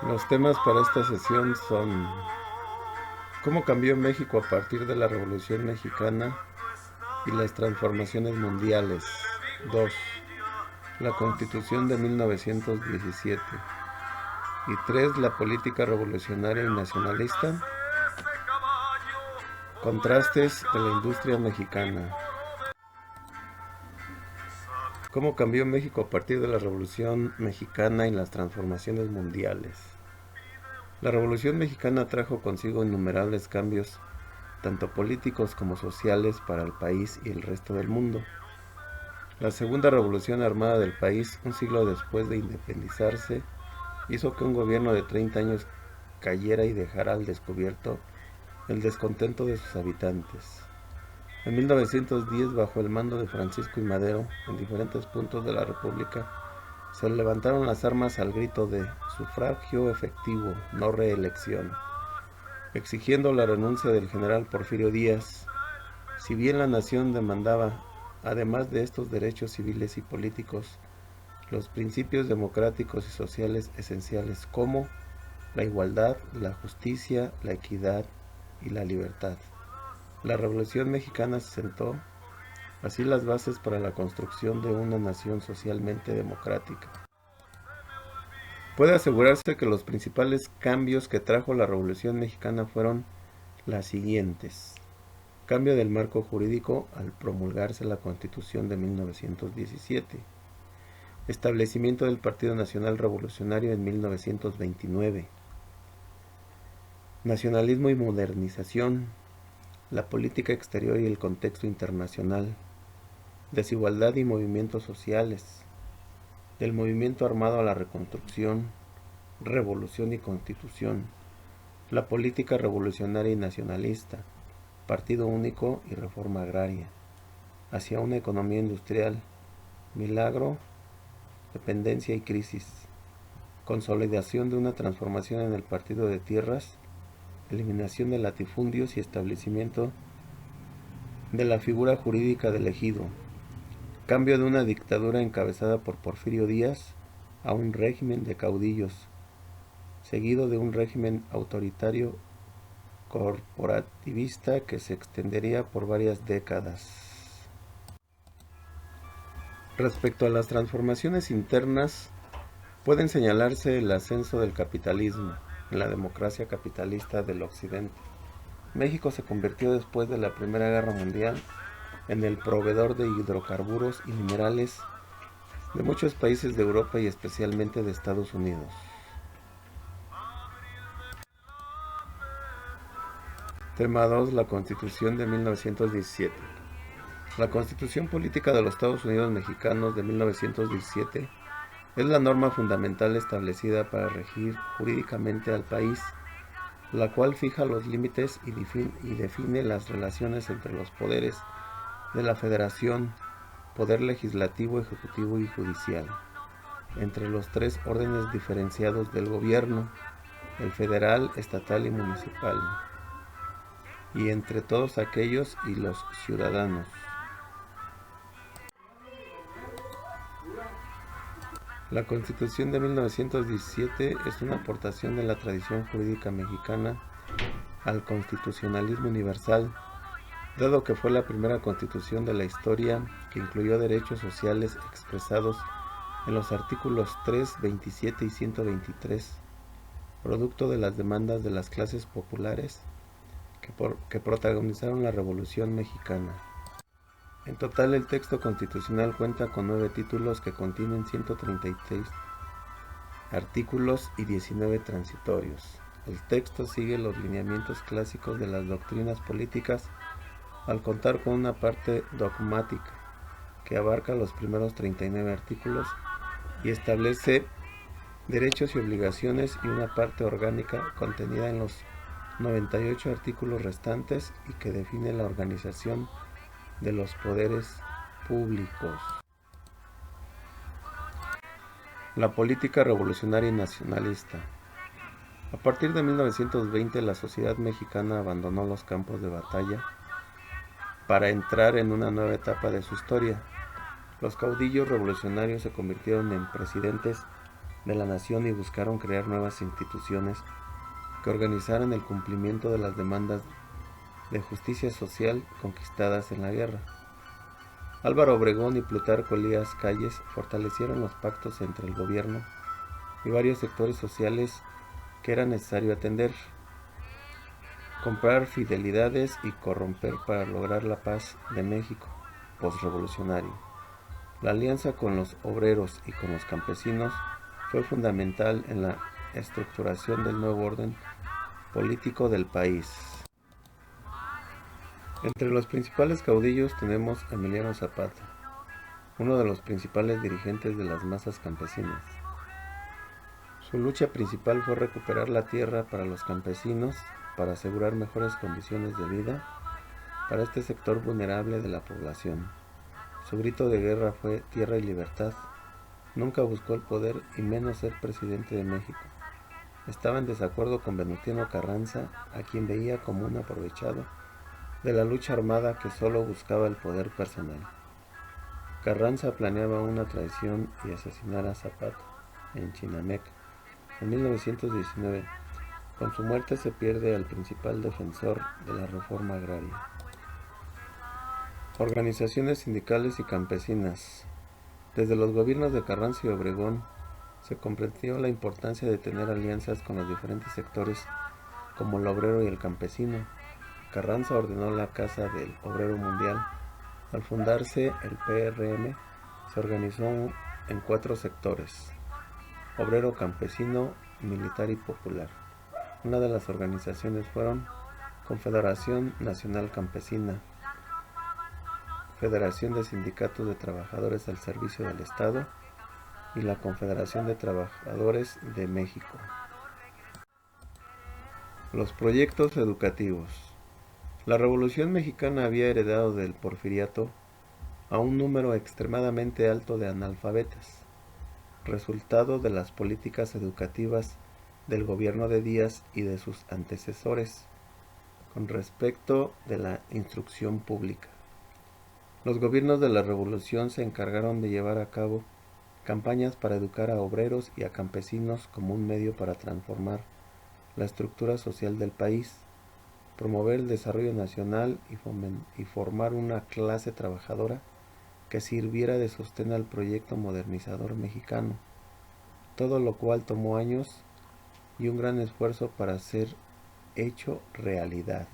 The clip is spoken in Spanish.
Los temas para esta sesión son cómo cambió México a partir de la Revolución Mexicana y las transformaciones mundiales. 2. La Constitución de 1917. Y 3. La política revolucionaria y nacionalista. Contrastes de la industria mexicana. ¿Cómo cambió México a partir de la Revolución Mexicana y las transformaciones mundiales? La Revolución Mexicana trajo consigo innumerables cambios, tanto políticos como sociales, para el país y el resto del mundo. La segunda revolución armada del país, un siglo después de independizarse, hizo que un gobierno de 30 años cayera y dejara al descubierto el descontento de sus habitantes. En 1910, bajo el mando de Francisco I. Madero, en diferentes puntos de la República, se levantaron las armas al grito de sufragio efectivo, no reelección, exigiendo la renuncia del general Porfirio Díaz. Si bien la nación demandaba, además de estos derechos civiles y políticos, los principios democráticos y sociales esenciales como la igualdad, la justicia, la equidad y la libertad. La Revolución Mexicana sentó así las bases para la construcción de una nación socialmente democrática. Puede asegurarse que los principales cambios que trajo la Revolución Mexicana fueron las siguientes. Cambio del marco jurídico al promulgarse la Constitución de 1917. Establecimiento del Partido Nacional Revolucionario en 1929. Nacionalismo y modernización. La política exterior y el contexto internacional. Desigualdad y movimientos sociales. Del movimiento armado a la reconstrucción. Revolución y constitución. La política revolucionaria y nacionalista. Partido único y reforma agraria. Hacia una economía industrial. Milagro, dependencia y crisis. Consolidación de una transformación en el partido de tierras. Eliminación de latifundios y establecimiento de la figura jurídica del ejido. Cambio de una dictadura encabezada por Porfirio Díaz a un régimen de caudillos, seguido de un régimen autoritario corporativista que se extendería por varias décadas. Respecto a las transformaciones internas, pueden señalarse el ascenso del capitalismo en la democracia capitalista del occidente. México se convirtió después de la Primera Guerra Mundial en el proveedor de hidrocarburos y minerales de muchos países de Europa y especialmente de Estados Unidos. Tema 2. La Constitución de 1917. La Constitución Política de los Estados Unidos Mexicanos de 1917 es la norma fundamental establecida para regir jurídicamente al país, la cual fija los límites y define las relaciones entre los poderes de la Federación, poder legislativo, ejecutivo y judicial, entre los tres órdenes diferenciados del gobierno, el federal, estatal y municipal, y entre todos aquellos y los ciudadanos. La Constitución de 1917 es una aportación de la tradición jurídica mexicana al constitucionalismo universal, dado que fue la primera constitución de la historia que incluyó derechos sociales expresados en los artículos 3, 27 y 123, producto de las demandas de las clases populares que protagonizaron la Revolución Mexicana. En total, el texto constitucional cuenta con 9 títulos que contienen 136 artículos y 19 transitorios. El texto sigue los lineamientos clásicos de las doctrinas políticas al contar con una parte dogmática que abarca los primeros 39 artículos y establece derechos y obligaciones, y una parte orgánica contenida en los 98 artículos restantes y que define la organización de los poderes públicos. La política revolucionaria y nacionalista. A partir de 1920, la sociedad mexicana abandonó los campos de batalla para entrar en una nueva etapa de su historia. Los caudillos revolucionarios se convirtieron en presidentes de la nación y buscaron crear nuevas instituciones que organizaran el cumplimiento de las demandas de justicia social conquistadas en la guerra. Álvaro Obregón y Plutarco Elías Calles fortalecieron los pactos entre el gobierno y varios sectores sociales que era necesario atender, comprar fidelidades y corromper para lograr la paz de México postrevolucionario. La alianza con los obreros y con los campesinos fue fundamental en la estructuración del nuevo orden político del país. Entre los principales caudillos tenemos a Emiliano Zapata, uno de los principales dirigentes de las masas campesinas. Su lucha principal fue recuperar la tierra para los campesinos para asegurar mejores condiciones de vida para este sector vulnerable de la población. Su grito de guerra fue tierra y libertad. Nunca buscó el poder y menos ser presidente de México. Estaba en desacuerdo con Venustiano Carranza, a quien veía como un aprovechado de la lucha armada que solo buscaba el poder personal. Carranza planeaba una traición y asesinar a Zapata en Chinameca. En 1919, con su muerte se pierde al principal defensor de la reforma agraria. Organizaciones sindicales y campesinas. Desde los gobiernos de Carranza y Obregón se comprendió la importancia de tener alianzas con los diferentes sectores como el obrero y el campesino. Carranza ordenó la Casa del Obrero Mundial. Al fundarse el PRM, se organizó en 4 sectores: obrero, campesino, militar y popular. Una de las organizaciones fueron Confederación Nacional Campesina, Federación de Sindicatos de Trabajadores al Servicio del Estado y la Confederación de Trabajadores de México. Los proyectos educativos. La Revolución Mexicana había heredado del Porfiriato a un número extremadamente alto de analfabetas, resultado de las políticas educativas del gobierno de Díaz y de sus antecesores con respecto de la instrucción pública. Los gobiernos de la Revolución se encargaron de llevar a cabo campañas para educar a obreros y a campesinos como un medio para transformar la estructura social del país, promover el desarrollo nacional y formar una clase trabajadora que sirviera de sostén al proyecto modernizador mexicano, todo lo cual tomó años y un gran esfuerzo para ser hecho realidad.